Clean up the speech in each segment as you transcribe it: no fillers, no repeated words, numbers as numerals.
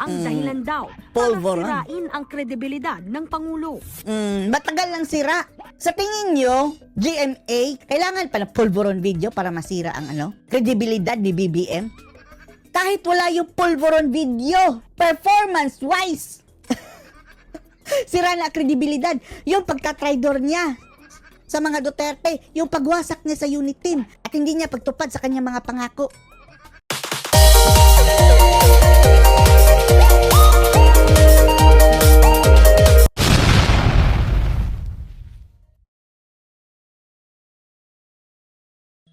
ang dahilan daw para Polvoron. sirain ang kredibilidad ng Pangulo. Matagal lang sira. Sa tingin nyo, GMA, kailangan pa ng pulveron video para masira ang kredibilidad ni BBM? Kahit wala yung pulveron video, performance-wise, sira na ang kredibilidad. Yung pagtatraidor niya sa mga Duterte, yung pagwasak niya sa unit team, at hindi niya pagtupad sa kanyang mga pangako.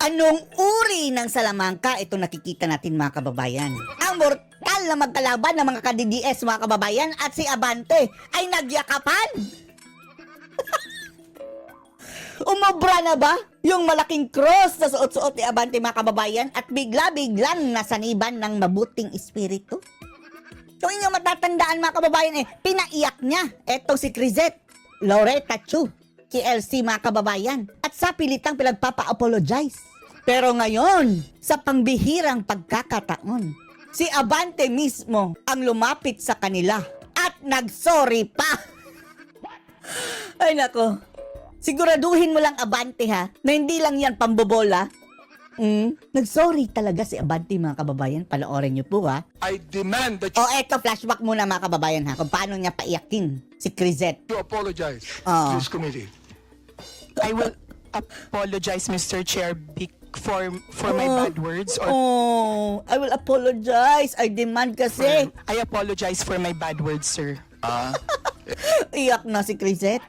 Anong uri ng salamangka ito nakikita natin mga kababayan? Ang mortal na magkalaban ng mga ka-DDS mga kababayan at si Abante ay nagyakapan. Umobra na ba yung malaking cross na suot-suot ni Abante mga kababayan at bigla-biglang nasaniban ng mabuting espiritu? Kung inyo matatandaan mga kababayan pinaiyak niya etong si Crisette Loretta Chu, KLC mga kababayan, at sa pilitang pinagpapa-apologize. Pero ngayon, sa pangbihirang pagkakataon, si Abante mismo ang lumapit sa kanila at nagsorry pa. Ay nako, siguraduhin mo lang Abante ha, na hindi lang yan pambobola. Nagsorry talaga si Abante mga kababayan, panoorin niyo po ha. I demand that you Eto flashback muna mga kababayan ha, kung paano niya paiyakin si Crisette. apologize to this committee. I will apologize, Mr. Chair, for my bad words. I will apologize. I demand kasi. I apologize for my bad words, sir. Iyak na si Crisette.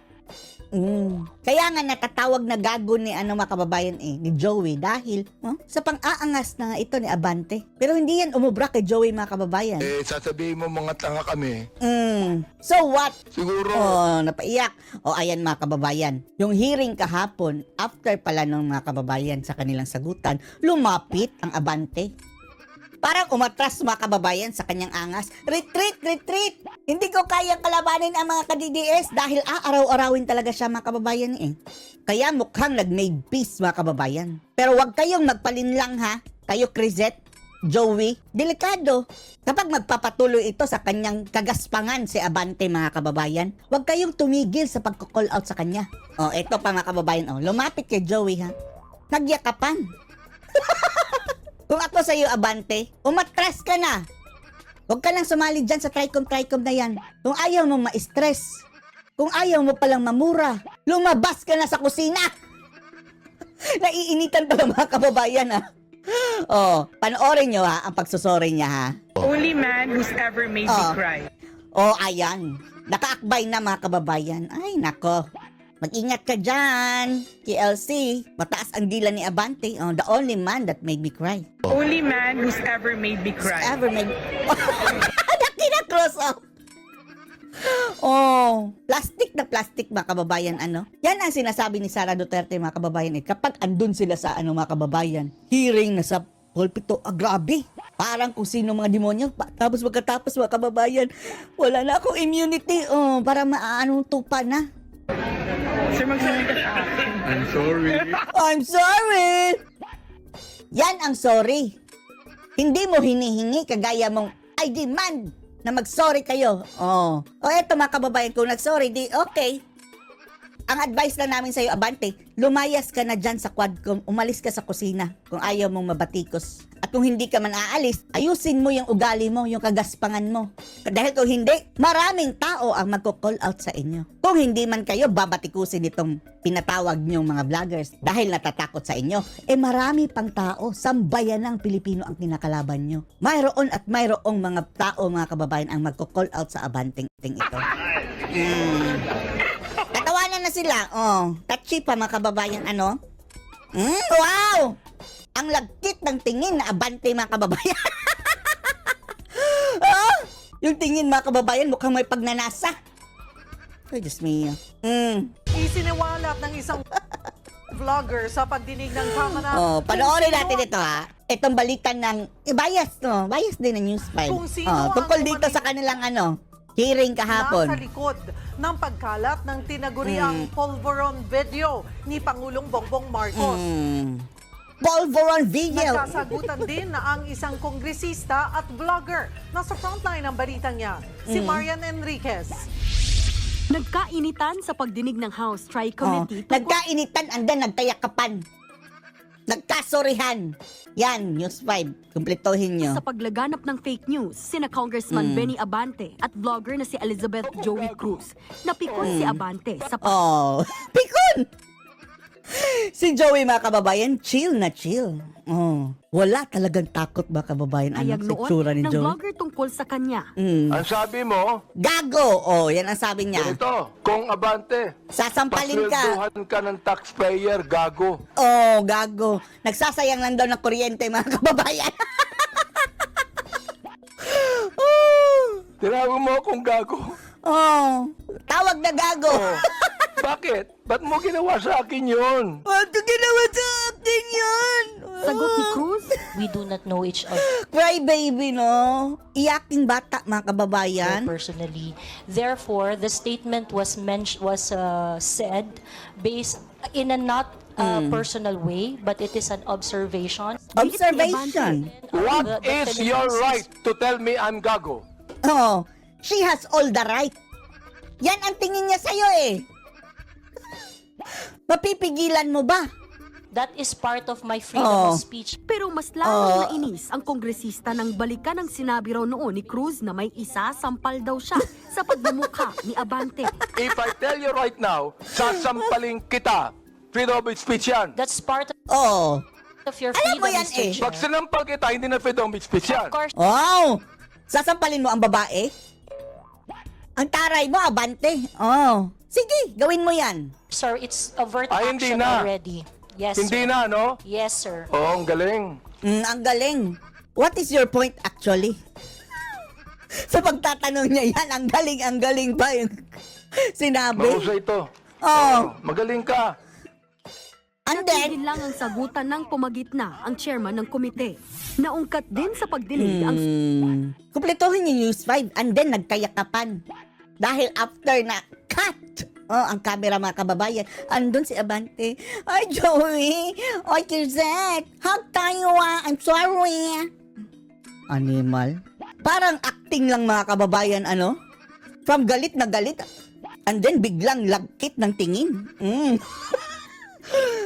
Kaya nga natatawag na gago ni mga kababayan ni Joey dahil sa pang-aangas na nga ito ni Abante. Pero hindi yan umubra kay Joey mga kababayan. Sasabihin mo mga tanga kami. So what? Siguro. Napaiyak. Ayan mga kababayan. Yung hearing kahapon, after pala ng mga kababayan sa kanilang sagutan, lumapit ang Abante. Parang umatras mga kababayan sa kanyang angas. Retreat, retreat! Hindi ko kayang kalabanin ang mga ka-DDS dahil araw-arawin talaga siya mga kababayan Kaya mukhang nag-made peace mga kababayan. Pero wag kayong magpalinlang ha. Kayo Crisette, Joey, delikado. Kapag magpapatuloy ito sa kanyang kagaspangan si Abante mga kababayan, wag kayong tumigil sa pagko-call out sa kanya. Ito pa mga kababayan. Lumapit kay Joey ha. Nagyakapan. Kung ako sa iyo, Abante, umatras ka na. Huwag ka nang sumali dyan sa tricom na yan. Kung ayaw mo ma-stress, kung ayaw mo palang mamura, lumabas ka na sa kusina. Naiinitan pala mga kababayan panoorin nyo ang pagsusori niya ha. Only man who's ever made me cry. Ayan. Nakaakbay na mga kababayan. Ay, nako. Mag-ingat ka dyan, KLC. Mataas ang dila ni Abante. The only man that made me cry. Only man who's ever made me cry. Ever made... Nakina-cross off. Plastic na plastic mga kababayan Yan ang sinasabi ni Sara Duterte mga kababayan kapag andun sila sa mga kababayan. Hearing na sa pulpito, grabe. Parang kung sino mga demonyo. Tapos magkatapos mga kababayan, wala na akong immunity. Para tupa na. Sir, magsabi ka sa akin. I'm sorry! Yan ang sorry. Hindi mo hinihingi kagaya mong I demand na mag-sorry kayo. Eto mga kababayan, kung nag-sorry, di okay. Ang advice lang namin sa'yo, Abante, lumayas ka na dyan sa quadcom, umalis ka sa kusina kung ayaw mong mabatikos. At kung hindi ka man aalis, ayusin mo yung ugali mo, yung kagaspangan mo. Dahil kung hindi, maraming tao ang magko-call out sa inyo. Kung hindi man kayo babatikusin itong pinatawag niyong mga vloggers dahil natatakot sa inyo, marami pang tao, sambayan ng Pilipino ang kinakalaban nyo. Mayroon at mayroong mga tao, mga kababayan, ang magko-call out sa Abante ito. Tatawanan na sila. Touchy pa mga kababayan, wow! Ang lagkit ng tingin na Abante mga kababayan. Yung tingin mga kababayan mukhang may pagnanasa. Ay, Diyos mio. Isiniwalat ng isang vlogger sa pagdinig ng Kamara. Panoorin natin ito ha. Itong balikan ng bias, bias din ng news file. Kung sino ang tungkol dito sa kanilang hearing kahapon. Nasa likod ng pagkalat ng tinaguriang Polvoron video ni Pangulong Bongbong Marcos. Polvoron video. Nagkasagutan din na ang isang kongresista at vlogger. Nasa frontline ng balitang yan, si Marian Enriquez. Nagkainitan sa pagdinig ng House Tri-Committee tungkol Nagkainitan and then nagtayakapan. Nagkasorihan. Yan, News 5. Kumpletohin nyo. sa paglaganap ng fake news, sina Congressman Benny Abante at vlogger na si Elizabeth Joey Cruz. Napikon si Abante sa Oh, pikon! Si Joey, mga kababayan, chill na chill. Oh, wala talagang takot, mga kababayan. Ano, pagpapayag sa itsura ni noon ng Joey? vlogger tungkol sa kanya. Ang sabi mo, Gago! Oh, yan ang sabi niya. ito, kung abante, Sasampalin ka. paswelduhan ka ng taxpayer, gago. Oh, gago. Nagsasayang lang daw ng kuryente, mga kababayan. Tinawag mo akong gago. Oh, tawag na gago. Oh, bakit? Ba't mo ginawa sa akin yun? Ba't ginawa sa akin yun? Sagot ni Cruz, We do not know each other Cry baby, no? Iyaking bata, mga kababayan. personally. Therefore, the statement was said based in a not personal way, but it is an observation. Observation. What The is your Philippines right to tell me I'm gago? Oh, she has all the right. Yan ang tingin niya sa'yo eh. Mapipigilan mo ba? That is part of my freedom Oh. of speech. pero mas lalong nainis ang kongresista nang balikan ang sinabi raw noon ni Cruz na may isa sampal daw siya sa pagmumukha ni Abante. If I tell you right now, sasampaling kita. Freedom of speech yan. That's part Oh. of your Alam mo freedom, yan Mr. eh. Chair. Pag sinampal kita, hindi na freedom of speech yan. Of course, Wow! Sasampalin mo ang babae? Ang taray mo, Abante. Oh. Sige, gawin mo yan. sir, it's overt Ay, hindi action na. already. Yes, Hindi sir. na, no? Yes, sir. Oo, ang galing. Ang galing. What is your point actually? Sa pagtatanong niya yan, ang galing ba yung sinabi? Mahusay ito. Oh. Magaling ka. And then, Natigil lang ang sagutan ng pumagitna ang chairman ng komite. Naungkat din sa pagdinig ang kumpletuhin yung News 5 and then nagkayakapan. Dahil after na cut, ang camera, mga kababayan, andun si Abante. Ay, Joey! Ay, Kirzet! Hug tayo I'm sorry! Animal. Parang acting lang, mga kababayan, ano? From galit na galit, and then biglang lagkit ng tingin.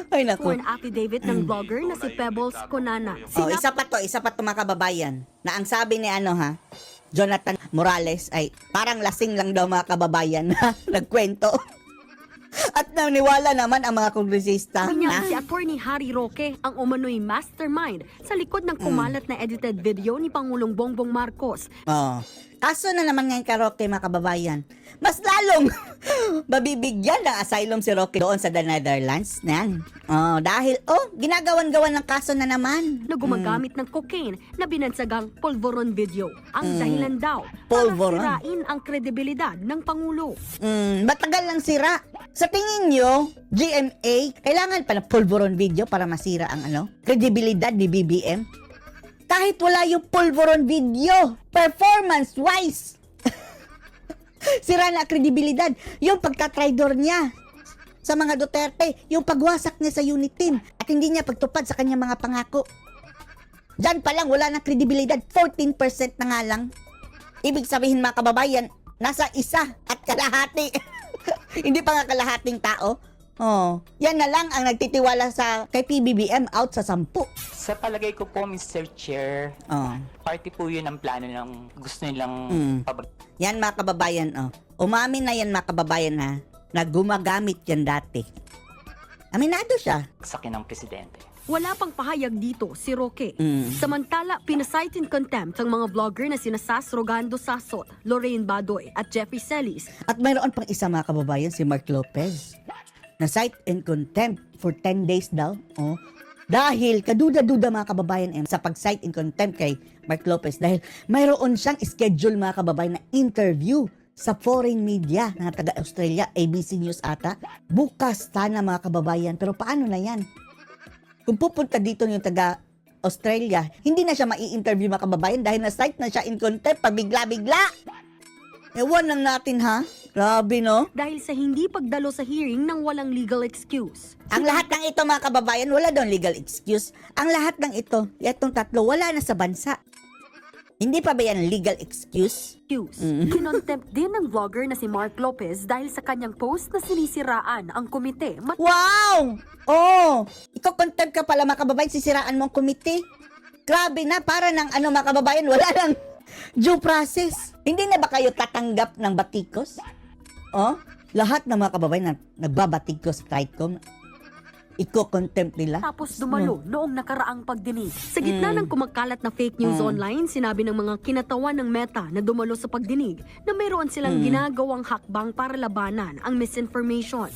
Ay, naku. sworn affidavit ng vlogger na si Pebbles Conana. Oh, isa pa to mga kababayan. Na ang sabi ni Jonathan Morales ay parang lasing lang daw, mga kababayan, na nagkwento. At naniwala naman ang mga kongresista. Niya si Attorney Harry Roque ang umano'y mastermind sa likod ng kumalat na edited video ni Pangulong Bongbong Marcos. Oh. Kaso na naman ngayon ka, Roque, mga kababayan. Mas lalong mabibigyan ng asylum si Roque doon sa The Netherlands. Yan. Oh, dahil, ginagawan-gawan ng kaso na naman. Na gumagamit ng cocaine na binansagang polvoron video. Ang dahilan daw Polvoron? para sirain ang kredibilidad ng Pangulo. Matagal lang sira. Sa tingin nyo, GMA, kailangan pa ng pulveron video para masira ang kredibilidad ni BBM? Kahit wala yung pulveron video, performance-wise, sira na kredibilidad. Yung pagtatraidor niya sa mga Duterte, yung pagwasak niya sa unit team, at hindi niya pagtupad sa kanyang mga pangako. Diyan pa lang, wala na kredibilidad. 14% na nga lang. Ibig sabihin, mga kababayan, nasa 1 at kalahati. Hindi pa nga kalahating tao. Oh, yan na lang ang nagtitiwala kay PBBM out sa 10. Sa palagay ko po, Mr. Chair, Oh. party po yun ang plano ng gusto nilang Yan, mga kababayan, umamin na yan, mga kababayan, na gumagamit yan dati. Aminado siya. pabagsakin ng presidente. Wala pang pahayag dito si Roque. Samantala, pinasight in contempt ang mga vlogger na sina Sas Rogando Sasot, Lorraine Badoy at Jeffrey Celis. At mayroon pang isa, mga kababayan, si Mark Lopez. Na cite in contempt for 10 days daw. Oh. Dahil kaduda-duda, mga kababayan, sa pag-cite in contempt kay Mark Lopez. Dahil mayroon siyang schedule, mga kababayan, na interview sa foreign media na taga-Australia, ABC News ata. Bukas sana, mga kababayan. Pero paano na yan? Kung pupunta dito yung taga-Australia, hindi na siya mai-interview, mga kababayan, dahil na-cite na siya in contempt pabigla-bigla. Ewan lang natin, ha? Grabe, no? dahil sa hindi pagdalo sa hearing ng walang legal excuse. Ang lahat ng ito, mga kababayan, wala daw legal excuse. Ang lahat ng ito, itong tatlo, wala na sa bansa. Hindi pa ba yan legal excuse? Kinontempt din ng vlogger na si Mark Lopez dahil sa kanyang post na sinisiraan ang komite. Wow! Oh! Iko-contempt ka pala, mga kababayan, sisiraan mo ang komite. Grabe na, para ng mga kababayan, wala lang due process. Hindi na ba kayo tatanggap ng batikos? Oh? Lahat ng mga kababayan na nagbabatikos sa TRICOM, iko-contempt nila. Tapos dumalo noong nakaraang pagdinig. Sa gitna ng kumakalat na fake news online, sinabi ng mga kinatawan ng Meta na dumalo sa pagdinig na mayroon silang ginagawang hakbang para labanan ang misinformation.